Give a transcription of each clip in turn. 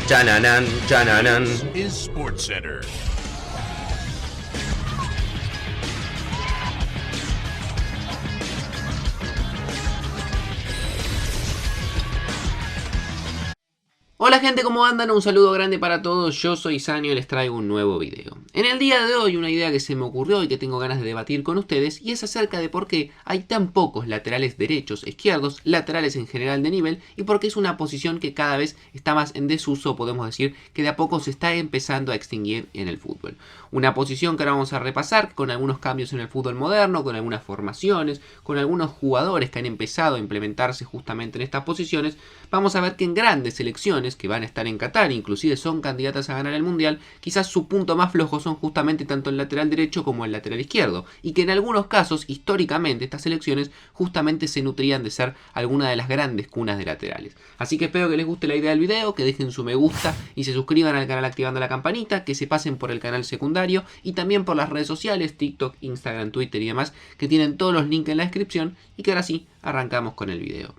Chananan, chananan. Is SportsCenter. Hola gente, ¿cómo andan? Un saludo grande para todos, yo soy Sanio y les traigo un nuevo video. En el día de hoy una idea que se me ocurrió y que tengo ganas de debatir con ustedes y es acerca de por qué hay tan pocos laterales derechos, izquierdos, laterales en general de nivel y por qué es una posición que cada vez está más en desuso, podemos decir que de a poco se está empezando a extinguir en el fútbol. Una posición que ahora vamos a repasar con algunos cambios en el fútbol moderno, con algunas formaciones, con algunos jugadores que han empezado a implementarse justamente en estas posiciones. Vamos a ver que en grandes selecciones que van a estar en Qatar, inclusive son candidatas a ganar el Mundial, quizás su punto más flojo son justamente tanto el lateral derecho como el lateral izquierdo, y que en algunos casos, históricamente, estas selecciones justamente se nutrían de ser alguna de las grandes cunas de laterales. Así que espero que les guste la idea del video, que dejen su me gusta y se suscriban al canal activando la campanita, que se pasen por el canal secundario y también por las redes sociales, TikTok, Instagram, Twitter y demás, que tienen todos los links en la descripción, y que ahora sí, arrancamos con el video.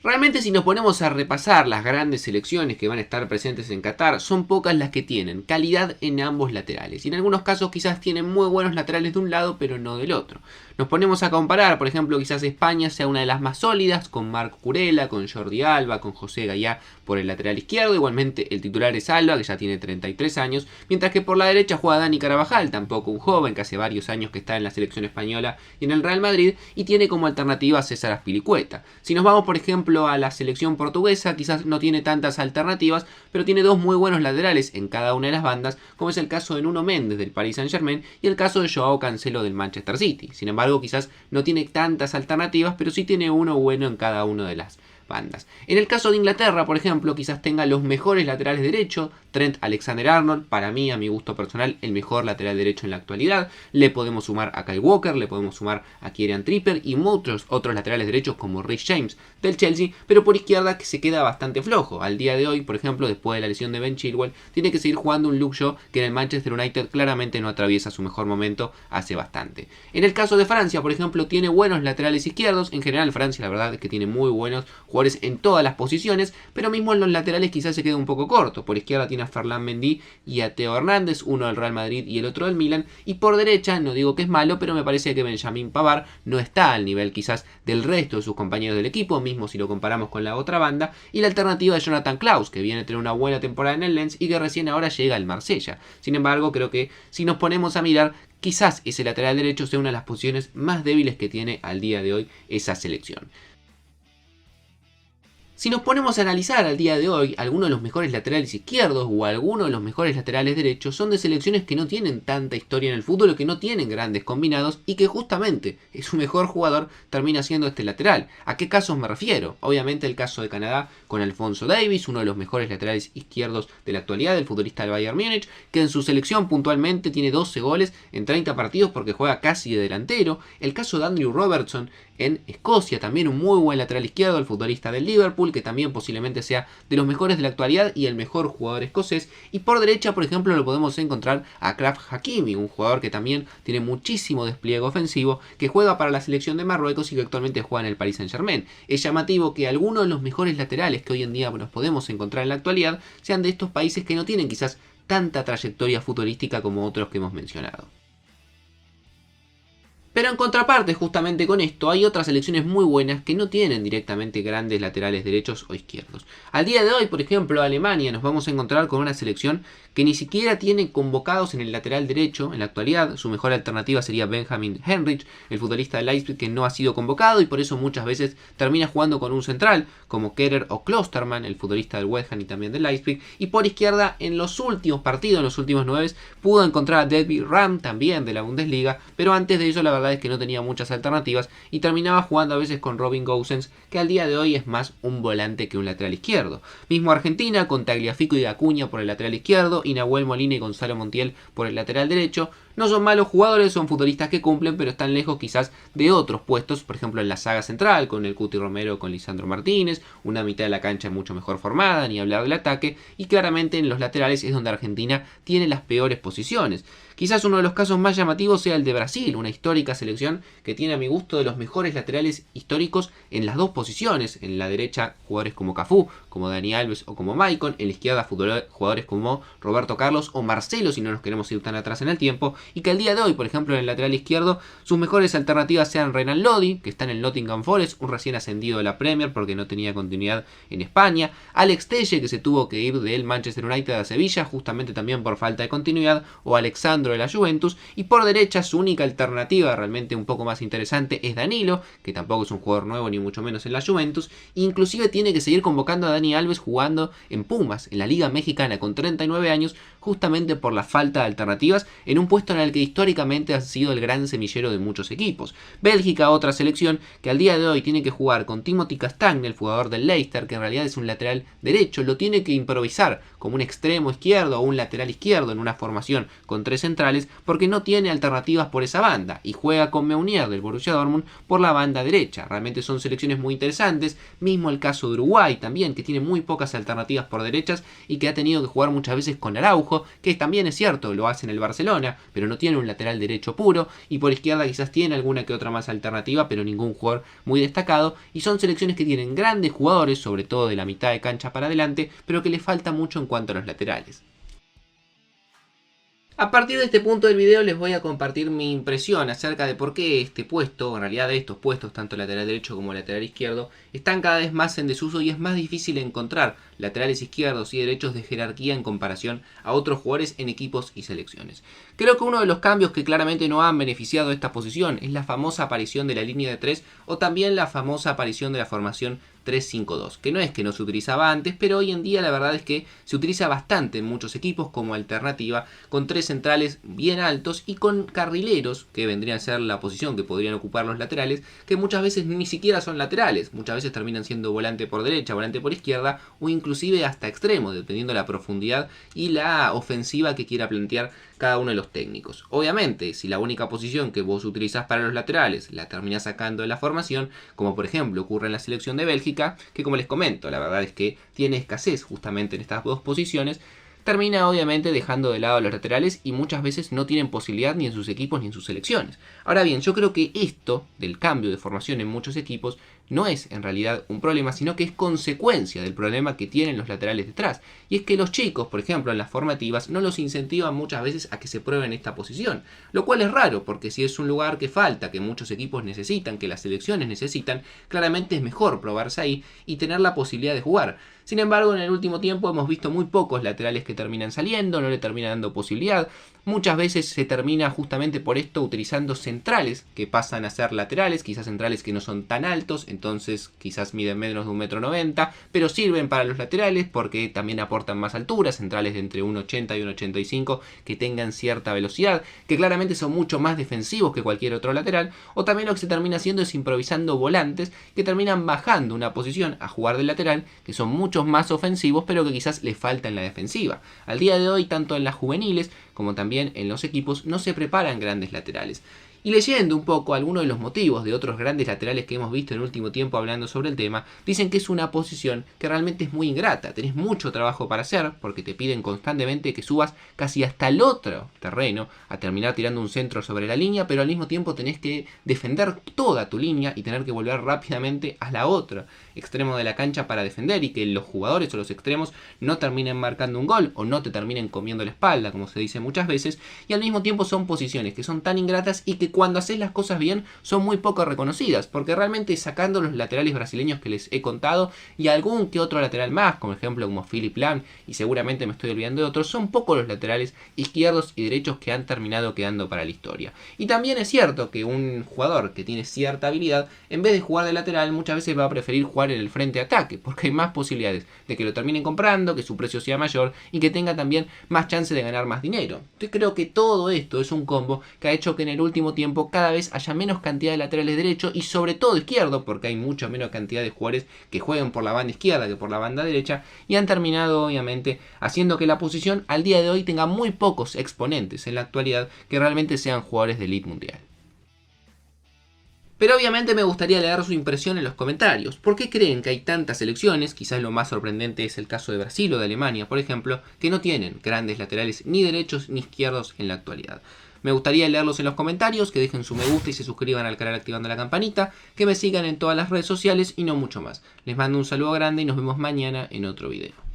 Realmente si nos ponemos a repasar las grandes selecciones que van a estar presentes en Qatar, son pocas las que tienen calidad en ambos laterales. Y en algunos casos quizás tienen muy buenos laterales de un lado, pero no del otro. Nos ponemos a comparar, por ejemplo, quizás España sea una de las más sólidas, con Marc Kurela, con Jordi Alba, con José Gayá por el lateral izquierdo. Igualmente el titular es Alba, que ya tiene 33 años, mientras que por la derecha juega Dani Carvajal, tampoco un joven, que hace varios años que está en la selección española y en el Real Madrid, y tiene como alternativa a César Azpilicueta. Si nos vamos, por ejemplo, a la selección portuguesa, quizás no tiene tantas alternativas, pero tiene dos muy buenos laterales en cada una de las bandas, como es el caso de Nuno Méndez del Paris Saint-Germain y el caso de Joao Cancelo del Manchester City. Sin embargo, quizás no tiene tantas alternativas, pero sí tiene uno bueno en cada una de las bandas. En el caso de Inglaterra, por ejemplo, quizás tenga los mejores laterales derechos. Trent Alexander-Arnold, para mí, a mi gusto personal, el mejor lateral derecho en la actualidad. Le podemos sumar a Kyle Walker, le podemos sumar a Kieran Trippier y muchos otros laterales derechos como Reece James del Chelsea, pero por izquierda que se queda bastante flojo. Al día de hoy, por ejemplo, después de la lesión de Ben Chilwell, tiene que seguir jugando un Luke Shaw que en el Manchester United claramente no atraviesa su mejor momento hace bastante. En el caso de Francia, por ejemplo, tiene buenos laterales izquierdos. En general, Francia la verdad es que tiene muy buenos jugadores en todas las posiciones, pero mismo en los laterales quizás se quede un poco corto. Por izquierda tiene a Ferland Mendy y a Theo Hernández, uno del Real Madrid y el otro del Milan, y por derecha, no digo que es malo, pero me parece que Benjamin Pavard no está al nivel quizás del resto de sus compañeros del equipo, mismo si lo comparamos con la otra banda, y la alternativa de Jonathan Klaus, que viene a tener una buena temporada en el Lens y que recién ahora llega al Marsella. Sin embargo, creo que si nos ponemos a mirar, quizás ese lateral derecho sea una de las posiciones más débiles que tiene al día de hoy esa selección. Si nos ponemos a analizar al día de hoy, algunos de los mejores laterales izquierdos o algunos de los mejores laterales derechos son de selecciones que no tienen tanta historia en el fútbol o que no tienen grandes combinados y que justamente su mejor jugador termina siendo este lateral. ¿A qué casos me refiero? Obviamente el caso de Canadá con Alphonso Davies, uno de los mejores laterales izquierdos de la actualidad, el futbolista del Bayern Múnich, que en su selección puntualmente tiene 12 goles en 30 partidos porque juega casi de delantero. El caso de Andrew Robertson en Escocia, también un muy buen lateral izquierdo, el futbolista del Liverpool, que también posiblemente sea de los mejores de la actualidad y el mejor jugador escocés. Y por derecha, por ejemplo, lo podemos encontrar a Achraf Hakimi, un jugador que también tiene muchísimo despliegue ofensivo, que juega para la selección de Marruecos y que actualmente juega en el Paris Saint-Germain. Es llamativo que algunos de los mejores laterales que hoy en día nos podemos encontrar en la actualidad sean de estos países que no tienen quizás tanta trayectoria futbolística como otros que hemos mencionado. Pero en contraparte, justamente con esto, hay otras selecciones muy buenas que no tienen directamente grandes laterales derechos o izquierdos. Al día de hoy, por ejemplo, Alemania, nos vamos a encontrar con una selección que ni siquiera tiene convocados en el lateral derecho en la actualidad. Su mejor alternativa sería Benjamin Henrich, el futbolista del Leipzig, que no ha sido convocado y por eso muchas veces termina jugando con un central, como Kehrer o Klostermann, el futbolista del West Ham y también del Leipzig. Y por izquierda, en los últimos partidos, en los últimos 9, pudo encontrar a David Raum, también de la Bundesliga, pero antes de ello la verdad es que no tenía muchas alternativas y terminaba jugando a veces con Robin Gosens, que al día de hoy es más un volante que un lateral izquierdo. Mismo Argentina, con Tagliafico y Acuña por el lateral izquierdo, y Nahuel Molina y Gonzalo Montiel por el lateral derecho. No son malos jugadores, son futbolistas que cumplen, pero están lejos quizás de otros puestos, por ejemplo en la saga central, con el Cuti Romero, con Lisandro Martínez, una mitad de la cancha mucho mejor formada, ni hablar del ataque, y claramente en los laterales es donde Argentina tiene las peores posiciones. Quizás uno de los casos más llamativos sea el de Brasil, una histórica selección que tiene a mi gusto de los mejores laterales históricos en las dos posiciones. En la derecha jugadores como Cafú, como Dani Alves o como Maicon. En la izquierda jugadores como Roberto Carlos o Marcelo, si no nos queremos ir tan atrás en el tiempo. Y que al día de hoy, por ejemplo, en el lateral izquierdo, sus mejores alternativas sean Renan Lodi, que está en el Nottingham Forest, un recién ascendido de la Premier porque no tenía continuidad en España. Alex Telle, que se tuvo que ir del Manchester United a Sevilla, justamente también por falta de continuidad. O Alexandro de la Juventus, y por derecha su única alternativa realmente un poco más interesante es Danilo, que tampoco es un jugador nuevo ni mucho menos en la Juventus, inclusive tiene que seguir convocando a Dani Alves jugando en Pumas, en la Liga Mexicana con 39 años, justamente por la falta de alternativas en un puesto en el que históricamente ha sido el gran semillero de muchos equipos. Bélgica, otra selección que al día de hoy tiene que jugar con Timothy Castagne, el jugador del Leicester, que en realidad es un lateral derecho, lo tiene que improvisar como un extremo izquierdo o un lateral izquierdo en una formación con tres centrales, porque no tiene alternativas por esa banda, y juega con Meunier del Borussia Dortmund por la banda derecha. Realmente son selecciones muy interesantes, mismo el caso de Uruguay también, que tiene muy pocas alternativas por derechas y que ha tenido que jugar muchas veces con Araujo, que también es cierto, lo hace en el Barcelona, pero no tiene un lateral derecho puro, y por izquierda quizás tiene alguna que otra más alternativa, pero ningún jugador muy destacado, y son selecciones que tienen grandes jugadores, sobre todo de la mitad de cancha para adelante, pero que le falta mucho en cuanto a los laterales. A partir de este punto del video les voy a compartir mi impresión acerca de por qué este puesto, en realidad de estos puestos, tanto lateral derecho como lateral izquierdo, están cada vez más en desuso y es más difícil encontrar laterales izquierdos y derechos de jerarquía en comparación a otros jugadores en equipos y selecciones. Creo que uno de los cambios que claramente no han beneficiado esta posición es la famosa aparición de la línea de 3 o también la famosa aparición de la formación 3-5-2, que no es que no se utilizaba antes, pero hoy en día la verdad es que se utiliza bastante en muchos equipos como alternativa, con tres centrales bien altos y con carrileros, que vendrían a ser la posición que podrían ocupar los laterales, que muchas veces ni siquiera son laterales, muchas veces terminan siendo volante por derecha, volante por izquierda o inclusive hasta extremo, dependiendo de la profundidad y la ofensiva que quiera plantear cada uno de los técnicos. Obviamente, si la única posición que vos utilizás para los laterales la terminás sacando de la formación, como por ejemplo ocurre en la selección de Bélgica, que como les comento, la verdad es que tiene escasez justamente en estas dos posiciones, termina obviamente dejando de lado a los laterales y muchas veces no tienen posibilidad ni en sus equipos ni en sus selecciones. Ahora bien, yo creo que esto del cambio de formación en muchos equipos no es en realidad un problema, sino que es consecuencia del problema que tienen los laterales detrás. Y es que los chicos, por ejemplo, en las formativas, no los incentivan muchas veces a que se prueben esta posición. Lo cual es raro, porque si es un lugar que falta, que muchos equipos necesitan, que las selecciones necesitan, claramente es mejor probarse ahí y tener la posibilidad de jugar. Sin embargo, en el último tiempo hemos visto muy pocos laterales que terminan saliendo, no le terminan dando posibilidad. Muchas veces se termina justamente por esto utilizando centrales que pasan a ser laterales, quizás centrales que no son tan altos, entonces quizás miden menos de 1,90 m, pero sirven para los laterales porque también aportan más altura, centrales de entre 1,80 y 1,85 que tengan cierta velocidad, que claramente son mucho más defensivos que cualquier otro lateral, o también lo que se termina haciendo es improvisando volantes que terminan bajando una posición a jugar de lateral, que son muchos más ofensivos, pero que quizás les falta en la defensiva. Al día de hoy, tanto en las juveniles como también en los equipos, no se preparan grandes laterales. Y leyendo un poco algunos de los motivos de otros grandes laterales que hemos visto en el último tiempo hablando sobre el tema, dicen que es una posición que realmente es muy ingrata. Tenés mucho trabajo para hacer porque te piden constantemente que subas casi hasta el otro terreno a terminar tirando un centro sobre la línea, pero al mismo tiempo tenés que defender toda tu línea y tener que volver rápidamente a la otra extremo de la cancha para defender y que los jugadores o los extremos no terminen marcando un gol o no te terminen comiendo la espalda, como se dice muchas veces, y al mismo tiempo son posiciones que son tan ingratas y que cuando haces las cosas bien son muy poco reconocidas, porque realmente sacando los laterales brasileños que les he contado y algún que otro lateral más, como ejemplo como Philipp Lahm, y seguramente me estoy olvidando de otros, son pocos los laterales izquierdos y derechos que han terminado quedando para la historia. Y también es cierto que un jugador que tiene cierta habilidad, en vez de jugar de lateral, muchas veces va a preferir jugar en el frente de ataque, porque hay más posibilidades de que lo terminen comprando, que su precio sea mayor y que tenga también más chance de ganar más dinero. Yo creo que todo esto es un combo que ha hecho que en el último tiempo cada vez haya menos cantidad de laterales derecho y sobre todo izquierdo, porque hay mucha menos cantidad de jugadores que jueguen por la banda izquierda que por la banda derecha, y han terminado obviamente haciendo que la posición al día de hoy tenga muy pocos exponentes en la actualidad que realmente sean jugadores de elite mundial. Pero obviamente me gustaría leer su impresión en los comentarios. ¿Por qué creen que hay tantas selecciones, quizás lo más sorprendente es el caso de Brasil o de Alemania, por ejemplo, que no tienen grandes laterales ni derechos ni izquierdos en la actualidad? Me gustaría leerlos en los comentarios, que dejen su me gusta y se suscriban al canal activando la campanita, que me sigan en todas las redes sociales y no mucho más. Les mando un saludo grande y nos vemos mañana en otro video.